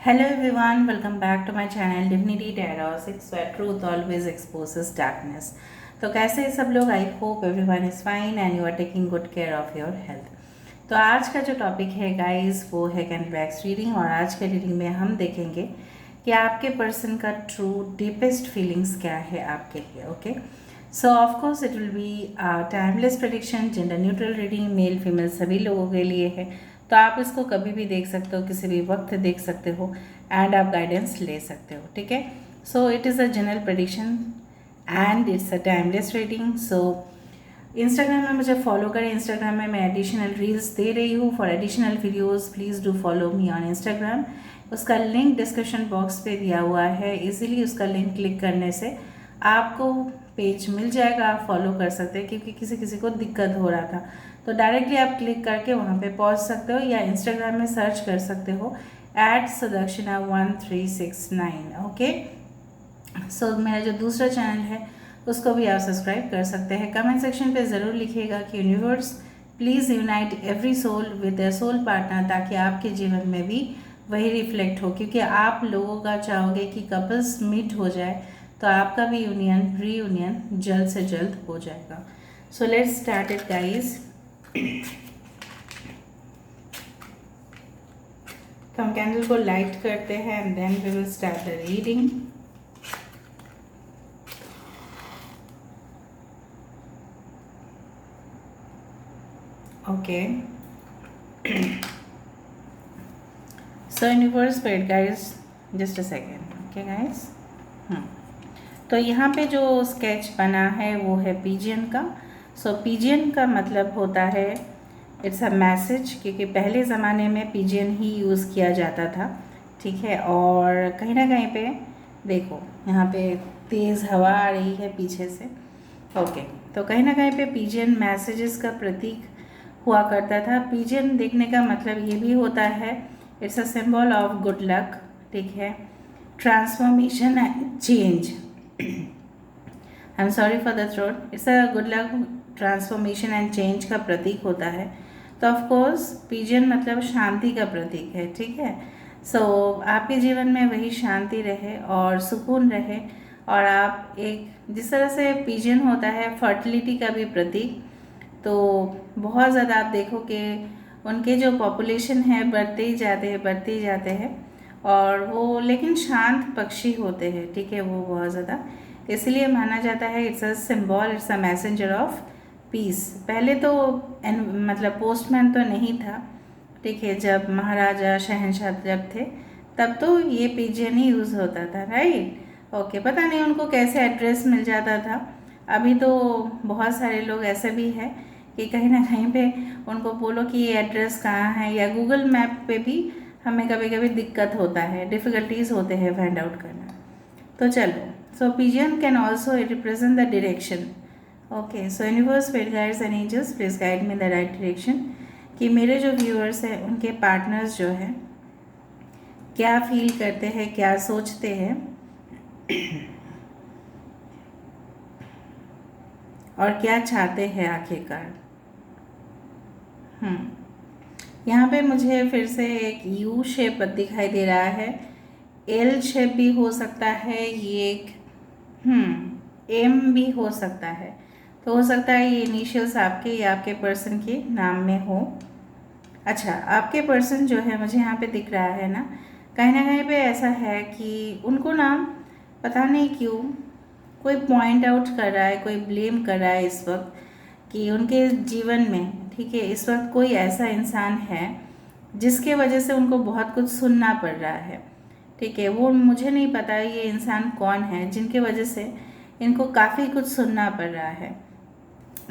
Hello everyone, welcome back to my channel Divinity Diagnostics where truth always exposes darkness. तो कैसे हैं सब लोग? I hope everyone is fine and you are taking good care of your health. तो आज का जो topic है गाइस वो है कैंडलैक्स रीडिंग, और आज के रीडिंग में हम देखेंगे कि आपके पर्सन का ट्रू डीपेस्ट फीलिंग्स क्या है आपके लिए। Okay, so of course it will be timeless prediction, gender neutral reading, male female सभी लोगों के लिए है। तो आप इसको कभी भी देख सकते हो, किसी भी वक्त देख सकते हो एंड आप गाइडेंस ले सकते हो। ठीक है, so it is a general prediction and it's a timeless reading. So Instagram में मुझे फॉलो करें। इंस्टाग्राम में मैं एडिशनल रील्स दे रही हूँ। For additional videos please do follow me on Instagram. उसका लिंक डिस्क्रिप्शन बॉक्स पे दिया हुआ है, इजीली उसका लिंक क्लिक करने से आपको पेज मिल जाएगा, आप फॉलो कर सकते हैं। क्योंकि किसी किसी को दिक्कत हो रहा था तो डायरेक्टली आप क्लिक करके वहाँ पे पहुँच सकते हो, या इंस्टाग्राम में सर्च कर सकते हो @sudakshinah1369। ओके, सो मेरा जो दूसरा चैनल है उसको भी आप सब्सक्राइब कर सकते हैं। कमेंट सेक्शन पे ज़रूर लिखिएगा कि universe please unite every soul with their soul partner, ताकि आपके जीवन में भी वही रिफ्लेक्ट हो। क्योंकि आप लोगों का चाहोगे कि कपल्स मीट हो जाए, तो आपका भी रीयूनियन जल्द से जल्द हो जाएगा। So let's start it guys. तो हम कैंडल को लाइट करते हैं and then we will start the reading. Okay, so universe wait guys, just a second. Okay guys, तो यहाँ पे जो स्केच बना है वो है पिजियन का। सो पिजियन का मतलब होता है इट्स अ मैसेज, क्योंकि पहले ज़माने में पिजियन ही यूज़ किया जाता था। ठीक है, और कहीं ना कहीं पे देखो यहाँ पे तेज़ हवा आ रही है पीछे से। ओके, तो कहीं ना कहीं पे पिजियन मैसेजेस का प्रतीक हुआ करता था। पिजियन देखने का मतलब ये भी होता है it's a symbol of good luck. ठीक है, transformation and change. I am sorry for the throat. It's a good luck, transformation and change का प्रतीक होता है। तो ऑफ कोर्स पिजियन मतलब शांति का प्रतीक है। ठीक है, सो आपके जीवन में वही शांति रहे और सुकून रहे। और आप एक जिस तरह से पिजियन होता है फर्टिलिटी का भी प्रतीक, तो बहुत ज़्यादा आप देखो कि उनके जो पॉपुलेशन है बढ़ते ही जाते हैं, बढ़ते ही जाते हैं। और वो लेकिन शांत पक्षी होते हैं। ठीक है, वो बहुत ज़्यादा इसलिए माना जाता है it's a symbol, it's a messenger of peace. पहले तो मतलब पोस्टमैन तो नहीं था। ठीक है, जब महाराजा शहनशाह जब थे तब तो ये पिजियन ही यूज़ होता था, राइट। ओके, पता नहीं उनको कैसे एड्रेस मिल जाता था। अभी तो बहुत सारे लोग ऐसे भी हैं कि कहीं ना कहीं पे उनको बोलो कि ये एड्रेस कहाँ है, या गूगल मैप पे भी हमें कभी कभी दिक्कत होता है, डिफ़िकल्टीज़ होते हैं फाइंड आउट करना। तो चलो, so pigeon can also represent the direction. Okay, so universe wait guides and angels please guide me the right direction, कि मेरे जो व्यूअर्स हैं उनके पार्टनर्स जो हैं क्या फील करते हैं, क्या सोचते हैं, और क्या चाहते हैं आखिरकार। यहाँ पे मुझे फिर से एक यू शेप दिखाई दे रहा है। एल शेप भी हो सकता है, ये एक एम भी हो सकता है। तो हो सकता है ये इनिशियल्स आपके या आपके पर्सन के नाम में हो। अच्छा, आपके पर्सन जो है मुझे यहाँ पे दिख रहा है ना कहीं पे ऐसा है कि उनको ना पता नहीं क्यों कोई पॉइंट आउट कर रहा है, कोई ब्लेम कर रहा है इस वक्त कि उनके जीवन में, ठीक है, इस वक्त कोई ऐसा इंसान है जिसके वजह से उनको बहुत कुछ सुनना पड़ रहा है। ठीक है, वो मुझे नहीं पता ये इंसान कौन है जिनके वजह से इनको काफ़ी कुछ सुनना पड़ रहा है।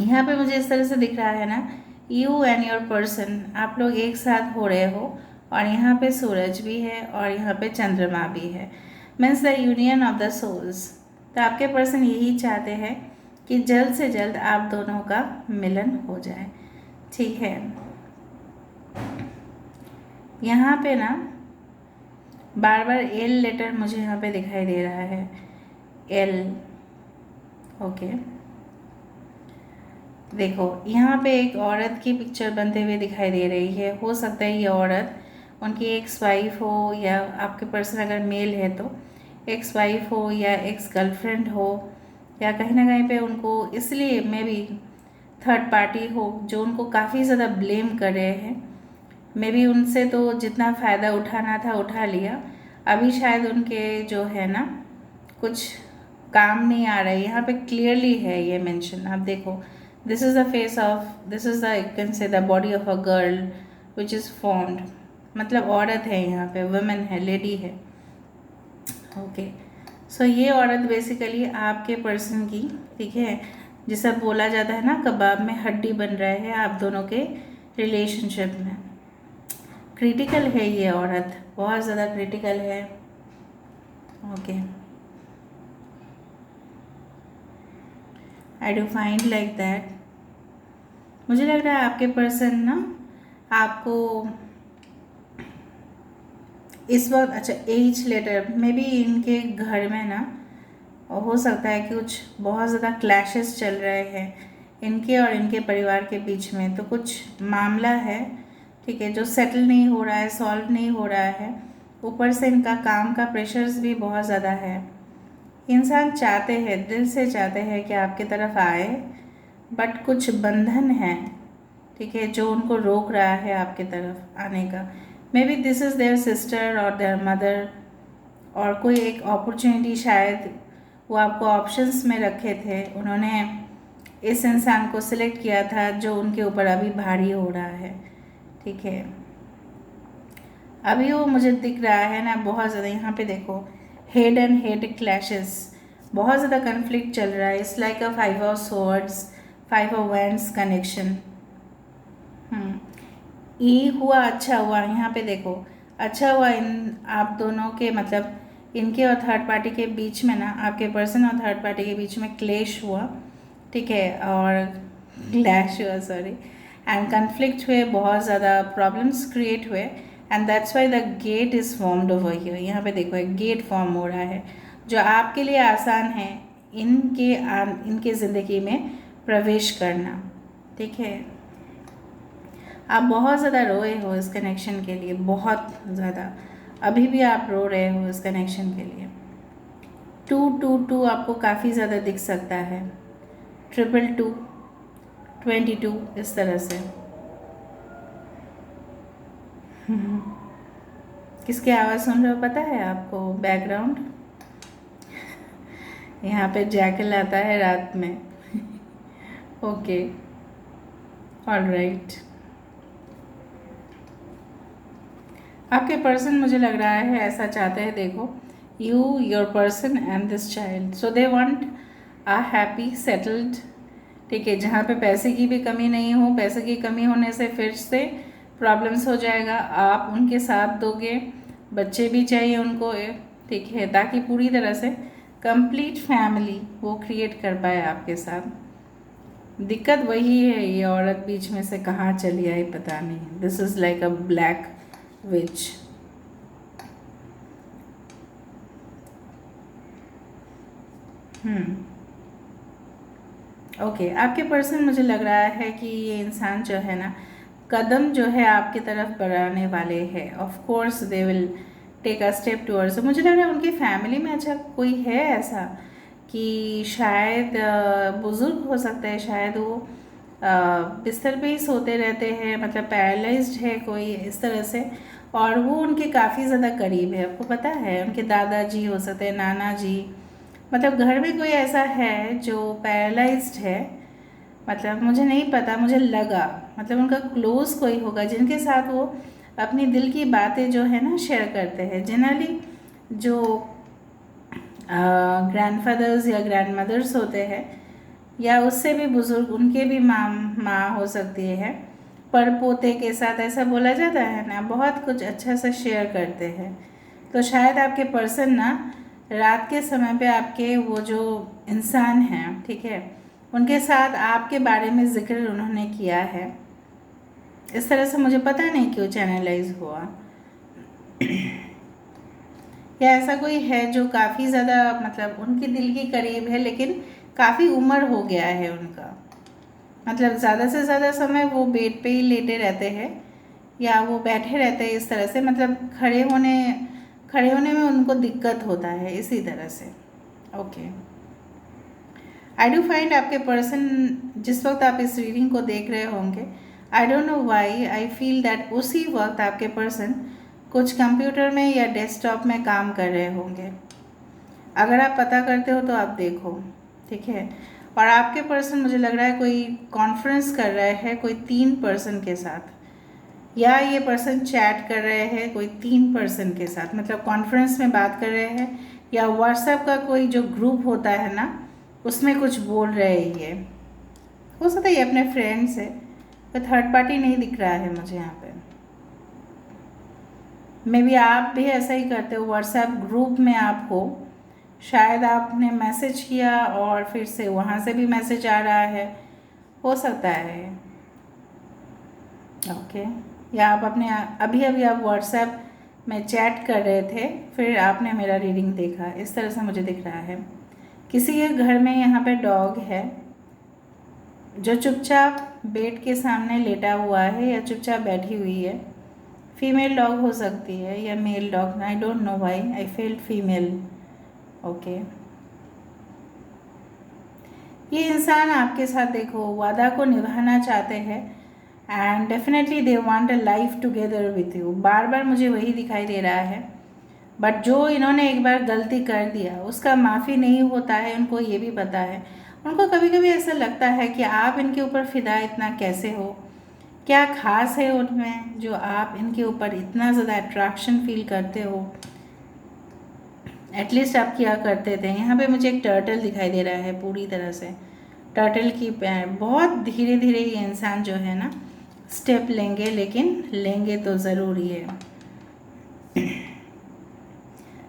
यहाँ पे मुझे इस तरह से दिख रहा है ना, यू एंड योर पर्सन, आप लोग एक साथ हो रहे हो, और यहाँ पे सूरज भी है और यहाँ पे चंद्रमा भी है, means the union of the souls. तो आपके पर्सन यही चाहते हैं कि जल्द से जल्द आप दोनों का मिलन हो जाए। ठीक है, यहाँ पे ना बार बार एल लेटर मुझे यहाँ पे दिखाई दे रहा है, एल। ओके, देखो यहाँ पे एक औरत की पिक्चर बनते हुए दिखाई दे रही है। हो सकता है ये औरत उनकी एक्स वाइफ हो, या आपके पर्सन अगर मेल है तो एक्स वाइफ हो या एक्स गर्लफ्रेंड हो, या कहीं ना कहीं पे उनको इसलिए मे बी थर्ड पार्टी हो जो उनको काफ़ी ज़्यादा ब्लेम कर रहे हैं। मे बी उनसे तो जितना फ़ायदा उठाना था उठा लिया, अभी शायद उनके जो है ना कुछ काम नहीं आ रहा है। यहाँ पे क्लियरली है ये मेंशन, आप देखो, this is the face of, this is the you can say the body of a girl which is formed, मतलब औरत है यहाँ पे, वुमेन है, लेडी है। ओके, सो ये औरत बेसिकली आपके पर्सन की, ठीक है, जिसे बोला जाता है ना कबाब में हड्डी बन रहा है आप दोनों के रिलेशनशिप में। क्रिटिकल है ये औरत, बहुत ज़्यादा क्रिटिकल है। Okay, I do find like that. मुझे लग रहा है आपके पर्सन ना आपको इस वक्त, अच्छा एज लेटर में भी इनके घर में ना हो सकता है कि कुछ बहुत ज़्यादा क्लैशेस चल रहे हैं इनके और इनके परिवार के बीच में, तो कुछ मामला है, ठीक है, जो सेटल नहीं हो रहा है, सॉल्व नहीं हो रहा है। ऊपर से इनका काम का प्रेशर्स भी बहुत ज़्यादा है। इंसान चाहते हैं, दिल से चाहते हैं कि आपकी तरफ आए, बट कुछ बंधन है, ठीक है, जो उनको रोक रहा है आपकी तरफ आने का। Maybe this is their sister और देयर मदर, और कोई एक अपॉर्चुनिटी शायद वो आपको ऑप्शंस में रखे थे, उन्होंने इस इंसान को सिलेक्ट किया था जो उनके ऊपर अभी भारी हो रहा है, ठीक है। अभी वो मुझे दिख रहा है ना बहुत ज़्यादा, यहाँ पे देखो हेड एंड हेड क्लैशेस, बहुत ज़्यादा कन्फ्लिक्ट चल रहा है। It's like a 5 of swords, 5 of wands connection. ये हुआ, अच्छा हुआ, यहाँ पे देखो अच्छा हुआ इन आप दोनों के, मतलब इनके और थर्ड पार्टी के बीच में ना, आपके पर्सन और थर्ड पार्टी के बीच में क्लेश हुआ, ठीक है, और क्लैश हुआ, सॉरी, एंड कन्फ्लिक्ट हुए, बहुत ज़्यादा प्रॉब्लम्स क्रिएट हुए, and that's why the gate is formed over here. यहाँ पे देखो एक गेट फॉर्म हो रहा है जो आपके लिए आसान है इनके ज़िंदगी में प्रवेश करना, ठीक है। आप बहुत ज़्यादा रोए हो इस कनेक्शन के लिए, बहुत ज़्यादा, अभी भी आप रो रहे हो इस कनेक्शन के लिए। 222 आपको काफ़ी ज़्यादा दिख सकता है, 222, 22, इस तरह से। किसकी आवाज़ सुन रहे हो पता है आपको, बैकग्राउंड? यहाँ पे जैकल आता है रात में। Okay, alright. आपके पर्सन मुझे लग रहा है ऐसा चाहते हैं, देखो, you, your person and this child, so they want a happy settled, ठीक है, जहाँ पे पैसे की भी कमी नहीं हो। पैसे की कमी होने से फिर से प्रॉब्लम्स हो जाएगा। आप उनके साथ दोगे, बच्चे भी चाहिए उनको, ठीक है, ताकि पूरी तरह से कंप्लीट फैमिली वो क्रिएट कर पाए आपके साथ। दिक्कत वही है, ये औरत बीच में से कहाँ चली आई पता नहीं। This is like a black which. Okay, आपके पर्सन मुझे लग रहा है कि ये इंसान जो है ना कदम जो है आपकी तरफ बढ़ाने वाले हैं। Of course they will take a step towards. मुझे लग रहा है उनकी फैमिली में अच्छा कोई है ऐसा कि शायद बुज़ुर्ग हो सकता है, शायद वो बिस्तर पे ही सोते रहते हैं, मतलब पैरालाइज्ड है कोई इस तरह से, और वो उनके काफ़ी ज़्यादा करीब है। आपको पता है उनके दादाजी हो सकते हैं, नाना जी, मतलब घर में कोई ऐसा है जो पैरालाइज्ड है। मतलब मुझे नहीं पता, मुझे लगा मतलब उनका क्लोज कोई होगा जिनके साथ वो अपनी दिल की बातें जो है ना शेयर करते हैं। जनरली जो ग्रैंडफादर्स या ग्रैंड मदर्स होते हैं, या उससे भी बुज़ुर्ग, उनके भी माँ हो सकती है, पर पोते के साथ ऐसा बोला जाता है ना, बहुत कुछ अच्छा सा शेयर करते हैं। तो शायद आपके पर्सन ना रात के समय पे आपके वो जो इंसान हैं, ठीक है, उनके साथ आपके बारे में जिक्र उन्होंने किया है। इस तरह से मुझे पता नहीं क्यों चैनलाइज हुआ। या ऐसा कोई है जो काफ़ी ज़्यादा मतलब उनके दिल के करीब है, लेकिन काफ़ी उम्र हो गया है उनका, मतलब ज़्यादा से ज़्यादा समय वो बेड पे ही लेटे रहते हैं, या वो बैठे रहते हैं इस तरह से, मतलब खड़े होने में उनको दिक्कत होता है इसी तरह से। ओके, आई डू फाइंड आपके पर्सन जिस वक्त आप इस रीडिंग को देख रहे होंगे, I don't know why I feel that उसी वक्त आपके पर्सन कुछ कंप्यूटर में या डेस्कटॉप में काम कर रहे होंगे। अगर आप पता करते हो तो आप देखो, ठीक है। और आपके पर्सन मुझे लग रहा है कोई कॉन्फ्रेंस कर रहे हैं कोई 3 पर्सन के साथ, या ये पर्सन चैट कर रहे हैं कोई 3 पर्सन के साथ, मतलब कॉन्फ्रेंस में बात कर रहे हैं, या व्हाट्सएप का कोई जो ग्रुप होता है ना उसमें कुछ बोल रहे हैं। ये हो सकता है ये अपने फ्रेंड्स है, कोई थर्ड पार्टी नहीं दिख रहा है मुझे यहाँ पे। मे बी आप भी ऐसा ही करते हो, व्हाट्सएप ग्रुप में आप हो, शायद आपने मैसेज किया और फिर से वहाँ से भी मैसेज आ रहा है, हो सकता है। ओके, या आप अपने अभी अभी आप व्हाट्सएप में चैट कर रहे थे, फिर आपने मेरा रीडिंग देखा, इस तरह से मुझे दिख रहा है। किसी के घर में यहाँ पे डॉग है जो चुपचाप बेड के सामने लेटा हुआ है या चुपचाप बैठी हुई है। फीमेल डॉग हो सकती है या mail dog, I don't know why I feel female. Okay, ये इंसान आपके साथ देखो वादा को निभाना चाहते हैं and definitely they want a life together with you. बार बार मुझे वही दिखाई दे रहा है, बट जो इन्होंने एक बार गलती कर दिया उसका माफ़ी नहीं होता है, उनको ये भी पता है। उनको कभी कभी ऐसा लगता है कि आप इनके ऊपर फ़िदा इतना कैसे हो, क्या खास है उनमें जो आप इनके ऊपर इतना ज़्यादा अट्रैक्शन फील करते हो। एटलीस्ट आप क्या करते थे। यहाँ पे मुझे एक टर्टल दिखाई दे रहा है पूरी तरह से, टर्टल की पैर, बहुत धीरे धीरे ये इंसान जो है ना स्टेप लेंगे, लेकिन लेंगे तो ज़रूर ही है।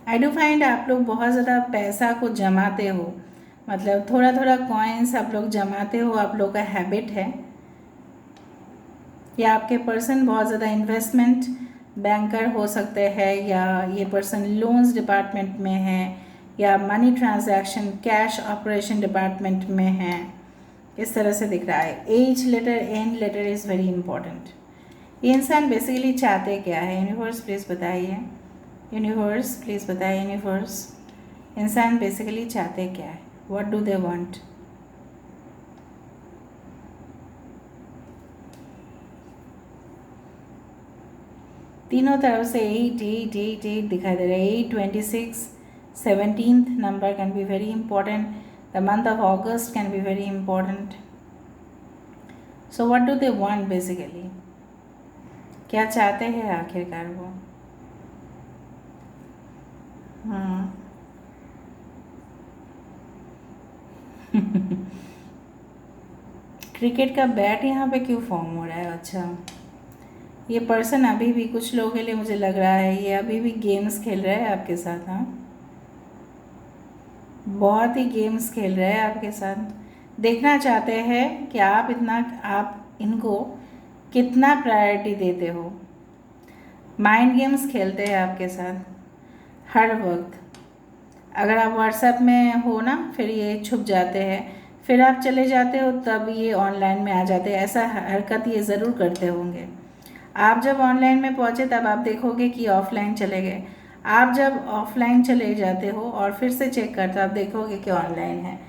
आई डू फाइंड आप लोग बहुत ज़्यादा पैसा को जमाते हो, मतलब थोड़ा थोड़ा कॉइन्स आप लोग जमाते हो, आप लोग का हैबिट है। या आपके पर्सन बहुत ज़्यादा इन्वेस्टमेंट बैंकर हो सकते हैं, या ये पर्सन लोन्स डिपार्टमेंट में है, या money transaction cash operation department में है, इस तरह से दिख रहा है। As letter and letter is very important. ये इंसान बेसिकली चाहते क्या है, यूनिवर्स प्लीज़ बताइए, यूनिवर्स प्लीज़ बताइए, यूनिवर्स इंसान बेसिकली चाहते क्या है, व्हाट डू दे वांट। तीनों तरफ से 8 8 8 8 दिखाई दे रहा है। 8 26 17th number can be very important, the month of August can be very important. So what do they want basically, क्या चाहते हैं आखिरकार वो। क्रिकेट का बैट यहाँ पे क्यों फॉर्म हो रहा है। अच्छा, ये पर्सन अभी भी, कुछ लोगों के लिए मुझे लग रहा है ये अभी भी गेम्स खेल रहा है आपके साथ। हाँ, बहुत ही गेम्स खेल रहे हैं आपके साथ, देखना चाहते हैं कि आप इनको कितना प्रायोरिटी देते हो। माइंड गेम्स खेलते हैं आपके साथ हर वक्त। अगर आप व्हाट्सएप में हो ना, फिर ये छुप जाते हैं, फिर आप चले जाते हो तब ये ऑनलाइन में आ जाते हैं। ऐसा हरकत ये ज़रूर करते होंगे। आप जब ऑनलाइन में पहुँचे तब आप देखोगे कि ऑफलाइन चले गए, आप जब ऑफलाइन चले जाते हो और फिर से चेक करते हो आप देखोगे कि ऑनलाइन है।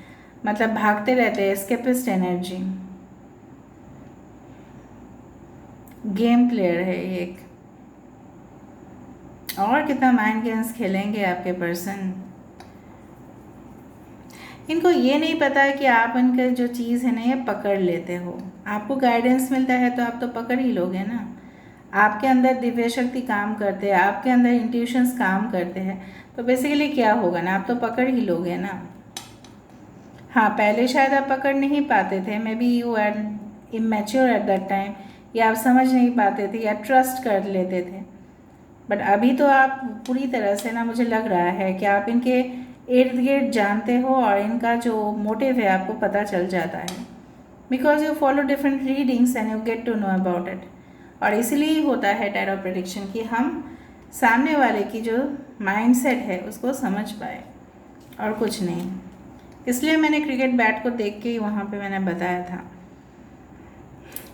मतलब भागते रहते हैं, एस्केपिस्ट एनर्जी, गेम प्लेयर है ये एक। और कितना माइंड गेम्स खेलेंगे आपके पर्सन। इनको ये नहीं पता है कि आप इनका जो चीज़ है ना ये पकड़ लेते हो। आपको गाइडेंस मिलता है तो आप तो पकड़ ही लोगे ना। आपके अंदर दिव्य शक्ति काम करते हैं, आपके अंदर इंट्यूशंस काम करते हैं, तो बेसिकली क्या होगा ना, आप तो पकड़ ही लोगे ना। हाँ, पहले शायद आप पकड़ नहीं पाते थे, maybe you are immature at that time, या आप समझ नहीं पाते थे या ट्रस्ट कर लेते थे। बट अभी तो आप पूरी तरह से ना, मुझे लग रहा है कि आप इनके इर्द गिर्द जानते हो और इनका जो मोटिव है आपको पता चल जाता है, because you follow different readings and you get to know about it. और इसलिए ही होता है टैरो प्रेडिक्शन कि हम सामने वाले की जो माइंडसेट है उसको समझ पाए, और कुछ नहीं। इसलिए मैंने क्रिकेट बैट को देख के ही वहाँ पे मैंने बताया था।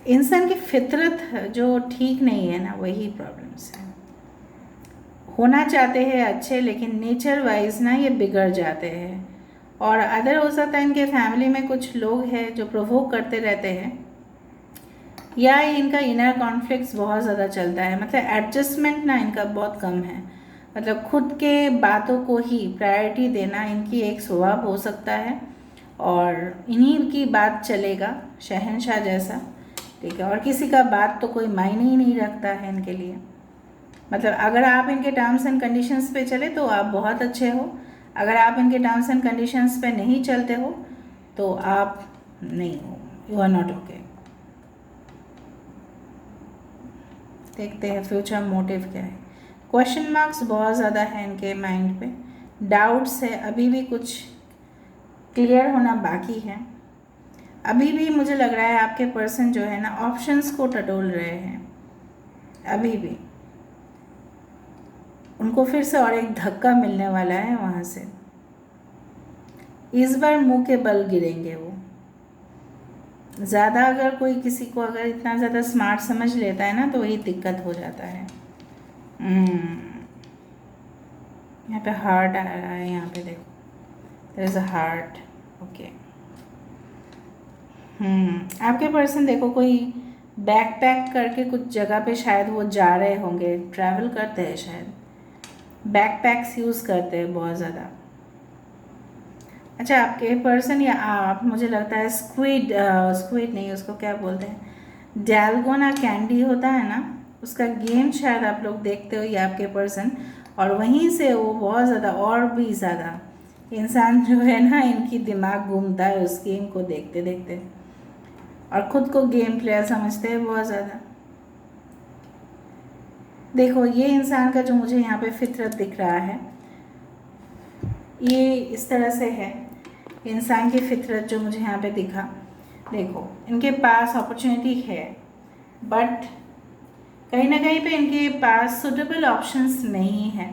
इंसान की फितरत जो ठीक नहीं है ना, वही प्रॉब्लम्स है। होना चाहते हैं अच्छे, लेकिन नेचर वाइज ना ये बिगड़ जाते हैं। और अदर हो सकता है इनके फैमिली में कुछ लोग हैं जो प्रोवोक करते रहते हैं, या इनका इनर कॉन्फ्लिक्ट्स बहुत ज़्यादा चलता है। मतलब एडजस्टमेंट ना इनका बहुत कम है। मतलब खुद के बातों को ही प्रायोरिटी देना इनकी एक स्वभाव हो सकता है, और इन्हीं की बात चलेगा, शहंशाह जैसा। ठीक है, और किसी का बात तो कोई मायने ही नहीं रखता है इनके लिए। मतलब अगर आप इनके टर्म्स एंड कंडीशंस पे चले तो आप बहुत अच्छे हो, अगर आप इनके टर्म्स एंड कंडीशंस पे नहीं चलते हो तो आप नहीं हो, यू आर नॉट ओके। देखते हैं फ्यूचर मोटिव क्या है। क्वेश्चन मार्क्स बहुत ज़्यादा है इनके माइंड पे, डाउट्स है, अभी भी कुछ क्लियर होना बाकी है। अभी भी मुझे लग रहा है आपके पर्सन जो है ना ऑप्शंस को टटोल रहे हैं। अभी भी उनको फिर से और एक धक्का मिलने वाला है वहाँ से। इस बार मुंह के बल गिरेंगे वो। ज़्यादा अगर कोई किसी को अगर इतना ज़्यादा स्मार्ट समझ लेता है ना तो वही दिक्कत हो जाता है। यहाँ पे हार्ट आ रहा है, यहाँ पे देखो there is a heart. Okay, आपके पर्सन देखो कोई बैकपैक करके कुछ जगह पे शायद वो जा रहे होंगे, ट्रैवल करते हैं शायद, बैकपैक्स यूज़ करते हैं बहुत ज़्यादा। अच्छा, आपके पर्सन या आप, मुझे लगता है स्क्विड नहीं, उसको क्या बोलते हैं, डैलगोना कैंडी होता है ना, उसका गेम शायद आप लोग देखते हो, या आपके पर्सन, और वहीं से वो बहुत ज़्यादा और भी ज़्यादा इंसान जो है ना इनकी दिमाग घूमता है उस गेम को देखते देखते, और ख़ुद को गेम प्लेयर समझते हैं बहुत ज़्यादा। देखो ये इंसान का जो मुझे यहाँ पे फितरत दिख रहा है, ये इस तरह से है इंसान की फितरत जो मुझे यहाँ पे दिखा। देखो इनके पास अपॉर्चुनिटी है, बट कहीं ना कहीं पे इनके पास सुटेबल ऑप्शंस नहीं है,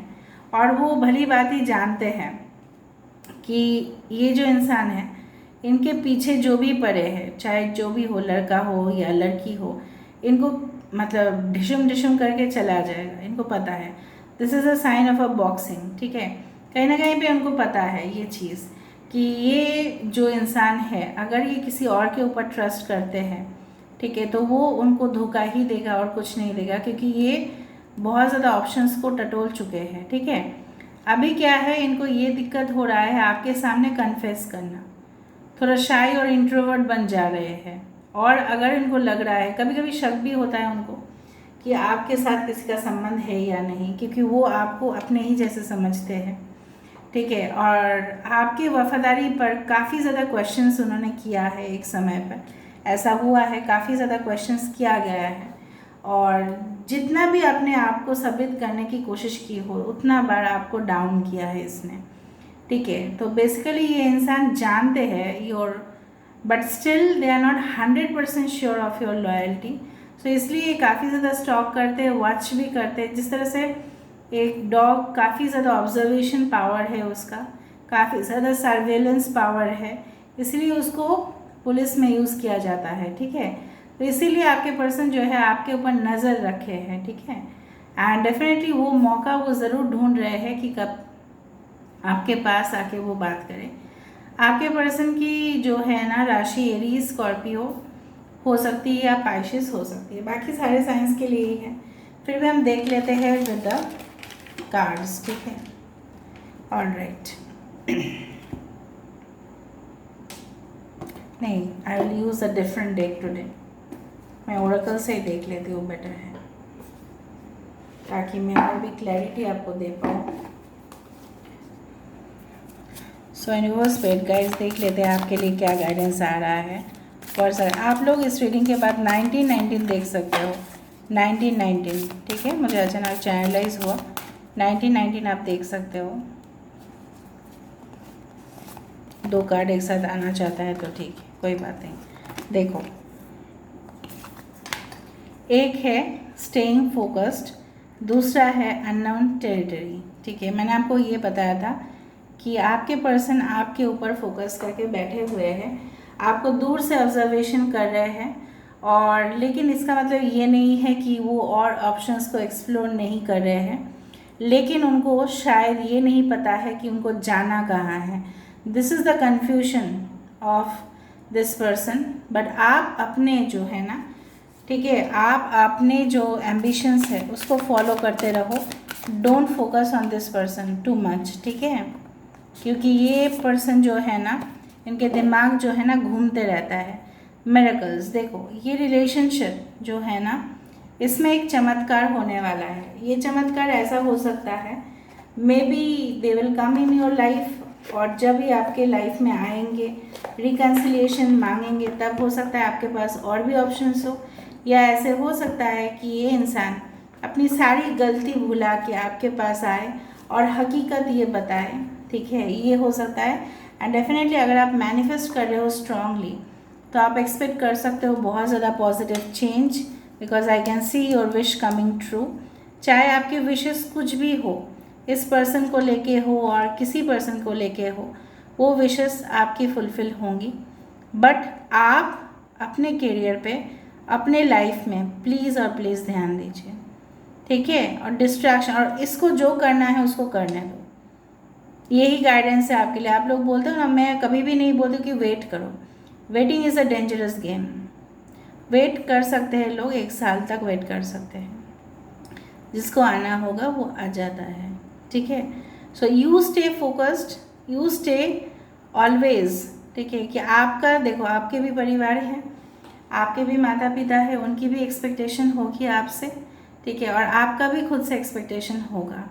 और वो भली बात ही जानते हैं कि ये जो इंसान है इनके पीछे जो भी पड़े हैं, चाहे जो भी हो, लड़का हो या लड़की हो, इनको मतलब ढिशुम ढिशुम करके चला जाएगा। इनको पता है this is a sign of a boxing. ठीक है, कहीं ना कहीं पे उनको पता है ये चीज़ कि ये जो इंसान है अगर ये किसी और के ऊपर ट्रस्ट करते हैं, ठीक है, तो वो उनको धोखा ही देगा और कुछ नहीं देगा, क्योंकि ये बहुत ज़्यादा ऑप्शंस को टटोल चुके हैं। ठीक है, अभी क्या है, इनको ये दिक्कत हो रहा है आपके सामने कन्फेस करना, थोड़ा शाई और इंट्रोवर्ट बन जा रहे हैं। और अगर इनको लग रहा है, कभी कभी शक भी होता है उनको कि आपके साथ किसी का संबंध है या नहीं, क्योंकि वो आपको अपने ही जैसे समझते हैं। ठीक है, और आपकी वफादारी पर काफ़ी ज़्यादा क्वेश्चंस उन्होंने किया है, एक समय पर ऐसा हुआ है, काफ़ी ज़्यादा क्वेश्चंस किया गया है, और जितना भी अपने आप को साबित करने की कोशिश की हो उतना बार आपको डाउन किया है इसने। ठीक है, तो बेसिकली ये इंसान जानते हैं your, but still they are not 100% sure of your loyalty. So इसलिए ये काफ़ी ज़्यादा स्टॉक करते हैं, वॉच भी करते हैं। जिस तरह से एक डॉग काफ़ी ज़्यादा ऑब्जर्वेशन पावर है उसका, काफ़ी ज़्यादा सर्वेलेंस पावर है, इसलिए उसको पुलिस में यूज़ किया जाता है। ठीक है, तो इसीलिए आपके पर्सन जो है आपके ऊपर नज़र रखे हैं। ठीक है, एंड डेफिनेटली वो मौका वो ज़रूर ढूंढ रहे हैं कि कब आपके पास आके वो बात करें। आपके पर्सन की जो है ना राशि एरीज, स्कॉर्पियो हो सकती है या पाइसेस हो सकती है, बाकी सारे साइंस के लिए ही है। फिर भी हम देख लेते हैं विद द कार्ड्स। ठीक है, ऑलराइट। नहीं, I will use a different deck today. मैं ओरेकल से ही देख लेती हूँ, बेटर है, ताकि मैं और भी क्लैरिटी आपको दे पाऊँ। सो यूनिवर्स पेड गाइस, देख लेते हैं आपके लिए क्या गाइडेंस आ रहा है। और सर आप लोग इस रीडिंग के बाद 1919 देख सकते हो, 1919। ठीक है, मुझे अचानक चैनलाइज हुआ, 1919 आप देख सकते हो। 2 कार्ड एक साथ आना चाहता है तो ठीक है, कोई बात नहीं। देखो, एक है स्टेइंग फोकस्ड, दूसरा है अननोन टेरिटरी। ठीक है, मैंने आपको ये बताया था कि आपके पर्सन आपके ऊपर फोकस करके बैठे हुए हैं, आपको दूर से ऑब्जर्वेशन कर रहे हैं, और लेकिन इसका मतलब ये नहीं है कि वो और ऑप्शंस को एक्सप्लोर नहीं कर रहे हैं, लेकिन उनको शायद ये नहीं पता है कि उनको जाना कहाँ है। This is the confusion of this person. But आप अपने जो है ना, ठीक है, आप अपने जो एम्बिशंस है उसको फॉलो करते रहो। Don't focus on this person too much, ठीक है, क्योंकि ये पर्सन जो है ना, इनके दिमाग जो है ना घूमते रहता है। मिरेकल्स, देखो ये रिलेशनशिप जो है ना, इसमें एक चमत्कार होने वाला है। ये चमत्कार ऐसा हो सकता है, may be they will come in your life, और जब ये आपके लाइफ में आएंगे, रिकन्सिलिएशन मांगेंगे, तब हो सकता है आपके पास और भी ऑप्शंस हो, या ऐसे हो सकता है कि ये इंसान अपनी सारी गलती भुला के आपके पास आए और हकीकत ये बताए, ठीक है, ये हो सकता है। एंड डेफिनेटली अगर आप मैनिफेस्ट कर रहे हो स्ट्रांगली, तो आप एक्सपेक्ट कर सकते हो बहुत ज़्यादा positive change, because I can see your wish coming true. चाहे आपकी विशेस कुछ भी हो, इस पर्सन को लेके हो और किसी पर्सन को लेके हो, वो विशेस आपकी फुलफ़िल होंगी। बट आप अपने करियर पे, अपने लाइफ में प्लीज़ और प्लीज़ ध्यान दीजिए, ठीक है, और डिस्ट्रैक्शन, और इसको जो करना है उसको करने दो। यही गाइडेंस है आपके लिए। आप लोग बोलते हो ना, मैं कभी भी नहीं बोलती कि वेट करो। Waiting is a dangerous game. Wait कर सकते हैं लोग, 1 साल तक वेट कर सकते हैं, जिसको आना होगा वो आ जाता है, ठीक है। So you stay focused, you stay always, ठीक है, कि आपका देखो, आपके भी परिवार हैं, आपके भी माता पिता है, उनकी भी एक्सपेक्टेशन होगी आपसे, ठीक है, और आपका भी खुद से एक्सपेक्टेशन होगा।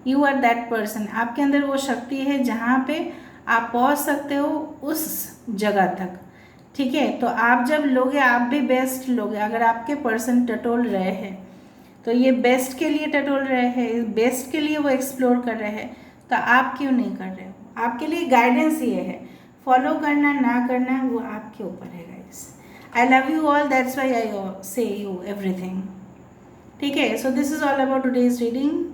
यू आर दैट पर्सन, आपके अंदर वो शक्ति है जहाँ पे आप पहुँच सकते हो उस जगह तक, ठीक है। तो आप जब लोगे, आप भी बेस्ट लोगे। अगर आपके पर्सन टटोल रहे हैं, तो ये बेस्ट के लिए टटोल रहे हैं, बेस्ट के लिए वो एक्सप्लोर कर रहे हैं, तो आप क्यों नहीं कर रहे हो? आपके लिए गाइडेंस ये है, फॉलो करना ना करना वो आपके ऊपर है guys. I love you all, that's why I say you everything, ठीक है। So this is all about today's reading.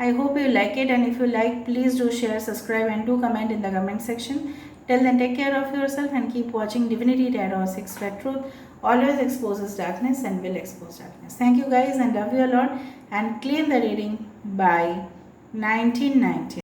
I hope you like it, and if you like, please do share, subscribe, and do comment in the comment section. Till then, take care of yourself and keep watching Divinity Tarot 6 Red Truth. Always exposes darkness and will expose darkness. Thank you guys and love you a lot, and claim the reading by 1919.